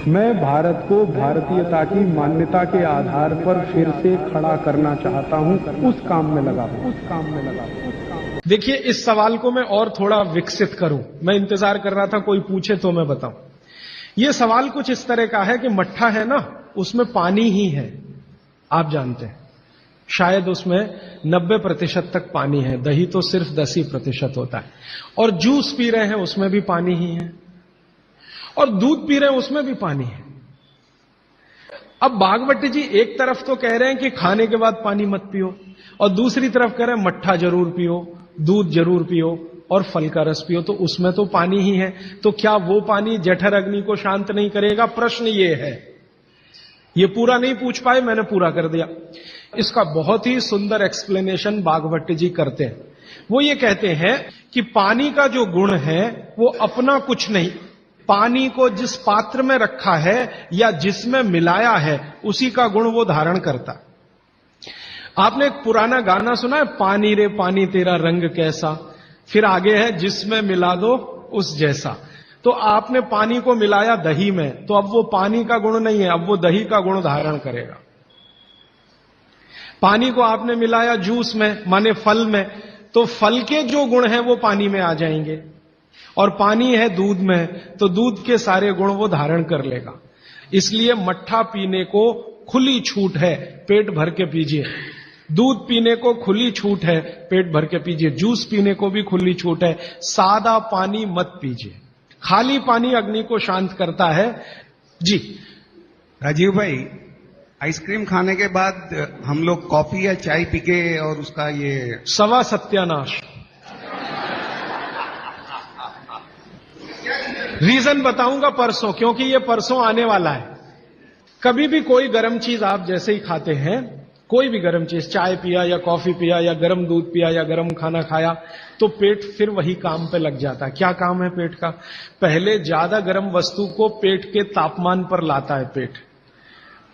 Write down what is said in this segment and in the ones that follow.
मैं भारत को भारतीयता की मान्यता के आधार पर फिर से खड़ा करना चाहता हूं, उस काम में लगा हूं। देखिए, इस सवाल को मैं और थोड़ा विकसित करूं। मैं इंतजार कर रहा था कोई पूछे तो मैं बताऊं। यह सवाल कुछ इस तरह का है कि मट्ठा है ना, उसमें पानी ही है, आप जानते हैं। शायद उसमें 90% तक पानी है, दही तो सिर्फ 10% होता है। और जूस पी रहे हैं उसमें भी पानी ही है, और दूध पी रहे हैं उसमें भी पानी है। अब भागवत जी एक तरफ तो कह रहे हैं कि खाने के बाद पानी मत पियो, और दूसरी तरफ कह रहे हैं मट्ठा जरूर पियो, दूध जरूर पियो और फल का रस पियो, तो उसमें तो पानी ही है। तो क्या वो पानी जठर अग्नि को शांत नहीं करेगा? प्रश्न ये है। ये पूरा नहीं पूछ पाए, मैंने पूरा कर दिया। इसका बहुत ही सुंदर एक्सप्लेनेशन भागवत जी करते हैं। वो ये कहते हैं कि पानी का जो गुण है वो अपना कुछ नहीं, पानी को जिस पात्र में रखा है या जिसमें मिलाया है उसी का गुण वो धारण करता। आपने एक पुराना गाना सुना है, पानी रे पानी तेरा रंग कैसा, फिर आगे है जिसमें मिला दो उस जैसा। तो आपने पानी को मिलाया दही में, तो अब वो पानी का गुण नहीं है, अब वो दही का गुण धारण करेगा। पानी को आपने मिलाया जूस में, माने फल में, तो फल के जो गुण हैं वो पानी में आ जाएंगे। और पानी है दूध में, तो दूध के सारे गुण वो धारण कर लेगा। इसलिए मट्ठा पीने को खुली छूट है, पेट भर के पीजिए। दूध पीने को खुली छूट है, पेट भर के पीजिए। जूस पीने को भी खुली छूट है, सादा पानी मत पीजिए। खाली पानी अग्नि को शांत करता है। जी राजीव भाई, आइसक्रीम खाने के बाद हम लोग कॉफी या चाय पी के और उसका ये सवा सत्यानाश। रीजन बताऊंगा परसों, क्योंकि ये परसों आने वाला है। कभी भी कोई गर्म चीज आप जैसे ही खाते हैं, कोई भी गर्म चीज, चाय पिया या कॉफी पिया या गर्म दूध पिया या गर्म खाना खाया, तो पेट फिर वही काम पे लग जाता है। क्या काम है पेट का? पहले ज्यादा गर्म वस्तु को पेट के तापमान पर लाता है पेट।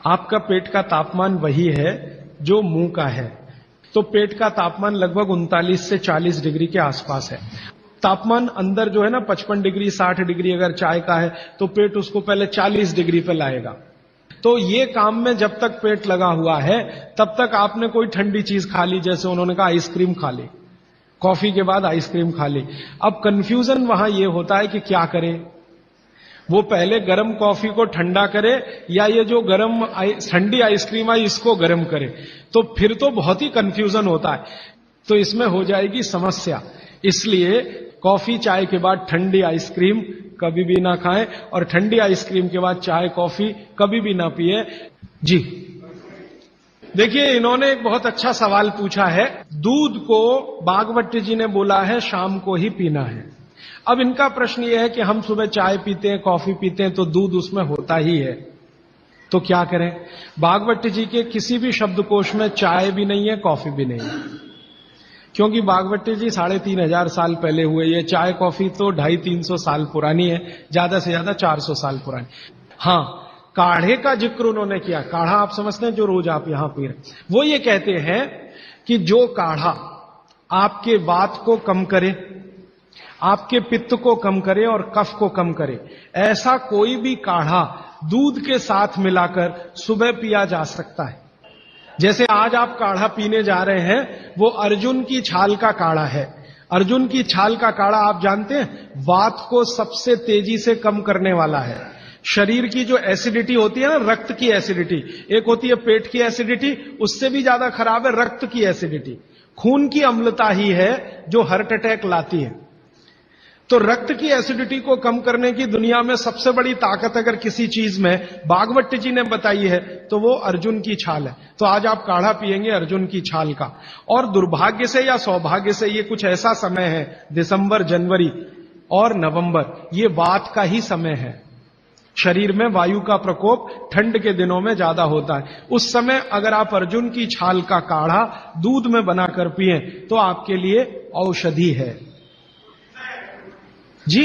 आपका पेट का तापमान वही है जो मुंह का है, तो पेट का तापमान लगभग 39 से 40 डिग्री के आसपास है। तापमान अंदर जो है ना 55 डिग्री 60 डिग्री अगर चाय का है, तो पेट उसको पहले 40 डिग्री पे लाएगा। तो ये काम में जब तक पेट लगा हुआ है तब तक आपने कोई ठंडी चीज खा ली, जैसे उन्होंने कहा आइसक्रीम खा ली, कॉफी के बाद आइसक्रीम खा ली। अब कंफ्यूजन वहां ये होता है कि क्या करें, वो पहले गर्म कॉफी को ठंडा करे या ये जो गर्म ठंडी आइसक्रीम आई इसको गर्म करे, तो फिर तो बहुत ही कंफ्यूजन होता है। तो इसमें हो जाएगी समस्या। इसलिए कॉफी चाय के बाद ठंडी आइसक्रीम कभी भी ना खाएं, और ठंडी आइसक्रीम के बाद चाय कॉफी कभी भी ना पिए। जी देखिए, इन्होंने एक बहुत अच्छा सवाल पूछा है। दूध को भागवत जी ने बोला है शाम को ही पीना है। अब इनका प्रश्न यह है कि हम सुबह चाय पीते हैं, कॉफी पीते हैं, तो दूध उसमें होता ही है, तो क्या करें? भागवत जी के किसी भी शब्दकोश में चाय भी नहीं है, कॉफी भी नहीं है, क्योंकि भागवत जी 3500 साल पहले हुए। ये चाय कॉफी तो 250-300 साल पुरानी है, ज्यादा से ज्यादा 400 साल पुरानी। हां, काढ़े का जिक्र उन्होंने किया। काढ़ा आप समझते हैं जो रोज आप यहां पी रहे, वो ये कहते हैं कि जो काढ़ा आपके वात को कम करे, आपके पित्त को कम करे और कफ को कम करे, ऐसा कोई भी काढ़ा दूध के साथ मिलाकर सुबह पिया जा सकता है। जैसे आज आप काढ़ा पीने जा रहे हैं, वो अर्जुन की छाल का काढ़ा है। अर्जुन की छाल का काढ़ा आप जानते हैं, वात को सबसे तेजी से कम करने वाला है। शरीर की जो एसिडिटी होती है ना, रक्त की एसिडिटी, एक होती है पेट की एसिडिटी, उससे भी ज्यादा खराब है रक्त की एसिडिटी। खून की अम्लता ही है जो हार्ट अटैक लाती है। तो रक्त की एसिडिटी को कम करने की दुनिया में सबसे बड़ी ताकत अगर किसी चीज में भागवत जी ने बताई है तो वो अर्जुन की छाल है। तो आज आप काढ़ा पिएंगे अर्जुन की छाल का। और दुर्भाग्य से या सौभाग्य से ये कुछ ऐसा समय है, दिसंबर, जनवरी और नवंबर, ये वात का ही समय है। शरीर में वायु का प्रकोप ठंड के दिनों में ज्यादा होता है। उस समय अगर आप अर्जुन की छाल का काढ़ा दूध में बनाकर पिए तो आपके लिए औषधि है। जी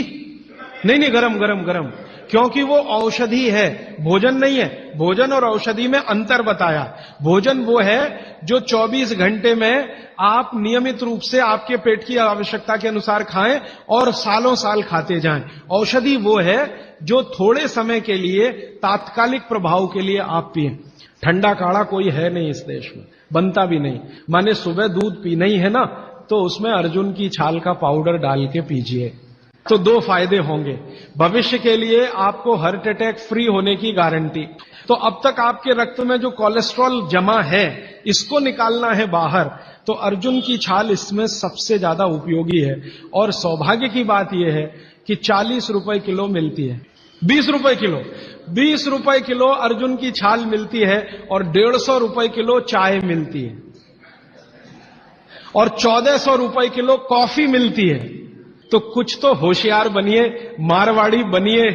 नहीं, गरम गरम गरम। क्योंकि वो औषधि है, भोजन नहीं है। भोजन और औषधि में अंतर बताया। भोजन वो है जो 24 घंटे में आप नियमित रूप से आपके पेट की आवश्यकता के अनुसार खाएं और सालों साल खाते जाएं। औषधि वो है जो थोड़े समय के लिए, तात्कालिक प्रभाव के लिए आप पिएं। ठंडा काढ़ा कोई है नहीं इस देश में, बनता भी नहीं। माने सुबह दूध पीना ही है ना, तो उसमें अर्जुन की छाल का पाउडर डाल के पीजिए, तो 2 फायदे होंगे। भविष्य के लिए आपको हार्ट अटैक फ्री होने की गारंटी। तो अब तक आपके रक्त में जो कोलेस्ट्रॉल जमा है, इसको निकालना है बाहर, तो अर्जुन की छाल इसमें सबसे ज्यादा उपयोगी है। और सौभाग्य की बात यह है कि 40 रुपए किलो मिलती है, 20 रुपए किलो, 20 रुपए किलो अर्जुन की छाल मिलती है और 150 रुपए किलो चाय मिलती है और 1400 रुपए किलो कॉफी मिलती है। तो कुछ तो होशियार बनिए, मारवाड़ी बनिए,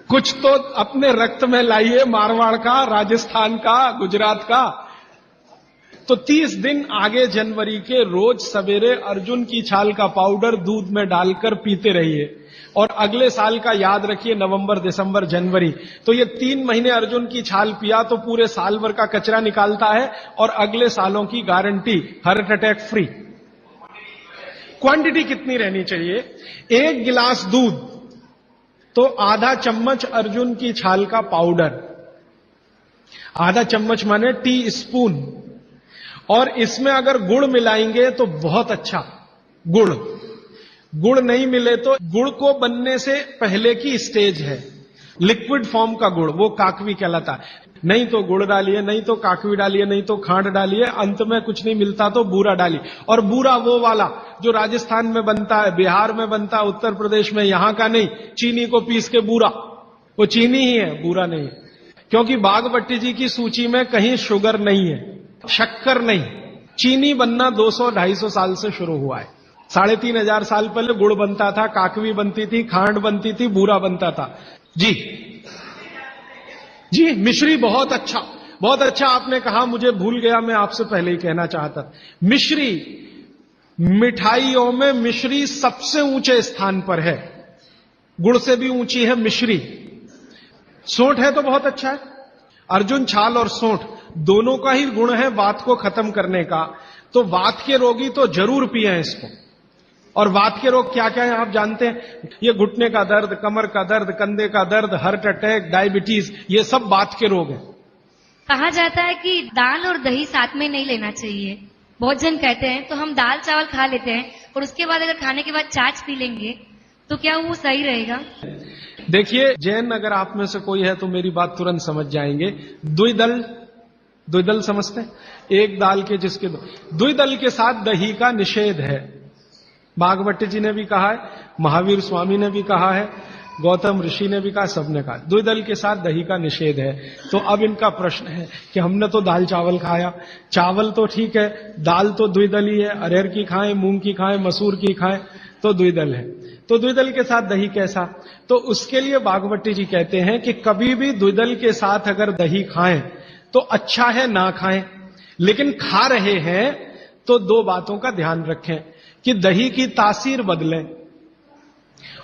कुछ तो अपने रक्त में लाइए, मारवाड़ का, राजस्थान का, गुजरात का। तो 30 दिन आगे जनवरी के रोज सवेरे अर्जुन की छाल का पाउडर दूध में डालकर पीते रहिए। और अगले साल का याद रखिए, नवंबर, दिसंबर, जनवरी, तो ये 3 महीने अर्जुन की छाल पिया तो पूरे साल भर का कचरा निकालता है और अगले सालों की guarantee, heart attack free. Quantity कितनी रहनी चाहिए? 1 गिलास दूध तो आधा चम्मच अर्जुन की छाल का पाउडर, आधा चम्मच माने टी स्पून। और इसमें अगर गुड़ मिलाएंगे तो बहुत अच्छा। गुड़ नहीं मिले तो गुड़ को बनने से पहले की स्टेज है, लिक्विड फॉर्म का गुड़, वो काकवी कहलाता है। नहीं तो गुड़ डालिए, नहीं तो काकवी डालिए, नहीं तो खांड डालिए, अंत में कुछ नहीं मिलता तो बूरा डालिए। और बूरा वो वाला जो राजस्थान में बनता है, बिहार में बनता है, उत्तर प्रदेश में, यहां का नहीं। चीनी को पीस के बूरा, वो चीनी ही है, बूरा नहीं है। क्योंकि बागभट्टी जी की सूची में कहीं शुगर नहीं है, शक्कर नहीं। चीनी बनना 200-250 साल से शुरू हुआ है। 3500 साल पहले गुड़ बनता था, काकवी बनती थी, खांड बनती थी, बूरा बनता था। जी मिश्री बहुत अच्छा आपने कहा, मुझे भूल गया, मैं आपसे पहले ही कहना चाहता था। मिश्री, मिठाइयों में मिश्री सबसे ऊंचे स्थान पर है, गुड़ से भी ऊंची है मिश्री। सोंठ है तो बहुत अच्छा है। अर्जुन छाल और सोंठ दोनों का ही गुण है वात को खत्म करने का। तो वात के रोगी तो जरूर पिए इसको। और वात के रोग क्या क्या है आप जानते हैं? ये घुटने का दर्द, कमर का दर्द, कंधे का दर्द, हार्ट अटैक, डायबिटीज, ये सब वात के रोग हैं। कहा जाता है कि दाल और दही साथ में नहीं लेना चाहिए। बहुत जन कहते हैं तो हम दाल चावल खा लेते हैं और उसके बाद अगर खाने के बाद छाछ पी लेंगे तो क्या वो सही रहेगा? देखिए, जैन अगर आप में से कोई है तो मेरी बात तुरंत समझ जाएंगे। द्विदल समझते हैं? एक दाल के जिसके दो। द्विदल के साथ दही का निषेध है। बागभट्टी जी ने भी कहा है, महावीर स्वामी ने भी कहा है, गौतम ऋषि ने भी कहा, सबने कहा द्विदल के साथ दही का निषेध है। तो अब इनका प्रश्न है कि हमने तो दाल चावल खाया, चावल तो ठीक है, दाल तो द्विदल ही है, अरहर की खाएं, मूंग की खाएं, मसूर की खाएं, तो द्विदल है। तो द्विदल के साथ दही कैसा? तो उसके लिए बागभट्टी जी कहते हैं कि कभी भी द्विदल के साथ अगर दही खाएं तो अच्छा है ना खाएं, लेकिन खा रहे हैं तो 2 बातों का ध्यान रखें कि दही की तासीर बदलें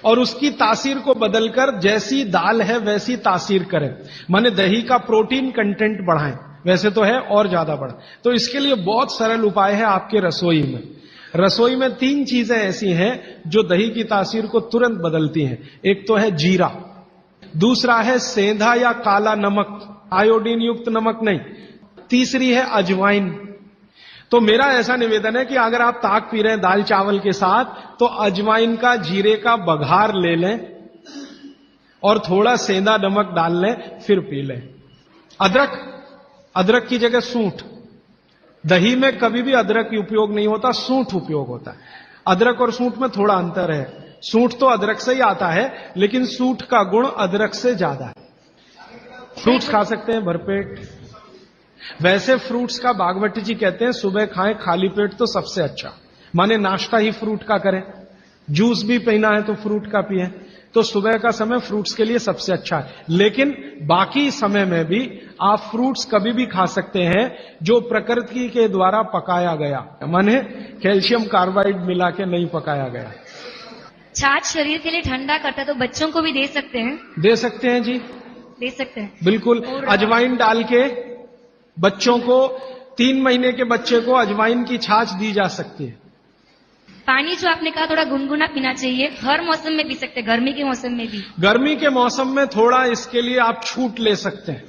और उसकी तासीर को बदलकर जैसी दाल है वैसी तासीर करें। माने दही का प्रोटीन कंटेंट बढ़ाएं, वैसे तो है और ज्यादा बढ़ाएं। तो इसके लिए बहुत सरल उपाय है आपके रसोई में। रसोई में 3 चीजें ऐसी हैं जो दही की तासीर को तुरंत बदलती हैं। एक तो है जीरा, दूसरा है सेंधा या काला नमक, आयोडीन युक्त नमक नहीं, तीसरी है अजवाइन। तो मेरा ऐसा निवेदन है कि अगर आप ताक पी रहे हैं दाल चावल के साथ तो अजवाइन का, जीरे का बघार ले लें और थोड़ा सेंधा नमक डाल लें, फिर पी लें। अदरक की जगह सूंठ। दही में कभी भी अदरक की उपयोग नहीं होता, सूंठ उपयोग होता है। अदरक और सूंठ में थोड़ा अंतर है। सूंठ तो अदरक से ही आता है, लेकिन सूंठ का गुण अदरक से ज्यादा है। फ्रूट्स खा सकते हैं भरपेट। वैसे फ्रूट्स का बागभट्टी जी कहते हैं सुबह खाएं खाली पेट तो सबसे अच्छा, माने नाश्ता ही फ्रूट का करें। जूस भी पीना है तो फ्रूट का पिए। तो सुबह का समय फ्रूट्स के लिए सबसे अच्छा है। लेकिन बाकी समय में भी आप फ्रूट्स कभी भी खा सकते हैं जो प्रकृति के द्वारा पकाया गया, माने कैल्शियम कार्बाइड मिला के नहीं पकाया गया। छाछ शरीर के लिए ठंडा करता है, तो बच्चों को भी दे सकते हैं? दे सकते हैं जी, दे सकते हैं। बिल्कुल। अजवाइन डाल के बच्चों को, 3 महीने के बच्चे को अजवाइन की छाछ दी जा सकती है। पानी जो आपने कहा थोड़ा गुनगुना पीना चाहिए, हर मौसम में पी सकते हैं, गर्मी के मौसम में भी? गर्मी के मौसम में थोड़ा इसके लिए आप छूट ले सकते हैं।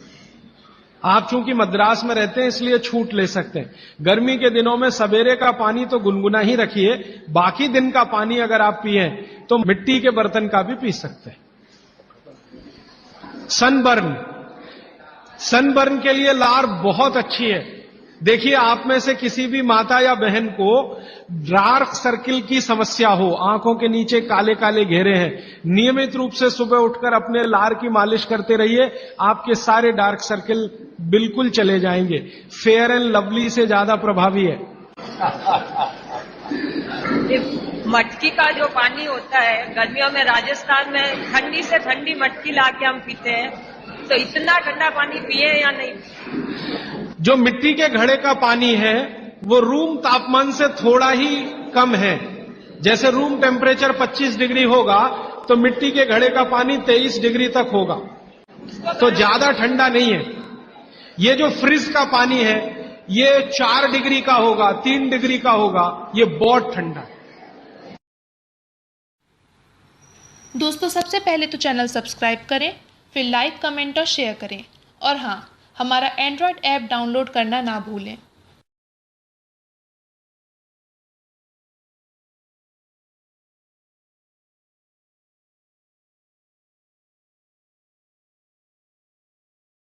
आप चूंकि मद्रास में रहते हैं इसलिए छूट ले सकते हैं। गर्मी के दिनों में सवेरे का पानी तो गुनगुना ही रखिए, बाकी दिन का पानी अगर आप पिए तो मिट्टी के बर्तन का भी पी सकते हैं। सनबर्न के लिए लार बहुत अच्छी है। देखिए, आप में से किसी भी माता या बहन को डार्क सर्किल की समस्या हो, आंखों के नीचे काले काले घेरे हैं, नियमित रूप से सुबह उठकर अपने लार की मालिश करते रहिए, आपके सारे डार्क सर्किल बिल्कुल चले जाएंगे। फेयर एंड लवली से ज्यादा प्रभावी है। मटकी का जो पानी होता है, गर्मियों में राजस्थान में ठंडी से ठंडी मटकी लाके हम पीते हैं, तो इतना ठंडा पानी पिए या नहीं? जो मिट्टी के घड़े का पानी है वो रूम तापमान से थोड़ा ही कम है। जैसे रूम टेम्परेचर 25 डिग्री होगा तो मिट्टी के घड़े का पानी 23 डिग्री तक होगा, तो ज्यादा ठंडा नहीं है। ये जो फ्रिज का पानी है ये 4 डिग्री का होगा, 3 डिग्री का होगा, ये बहुत ठंडा है। दोस्तों, सबसे पहले तो चैनल सब्सक्राइब करें, फिर लाइक, कमेंट और शेयर करें, और हाँ, हमारा एंड्रॉयड ऐप डाउनलोड करना ना भूलें।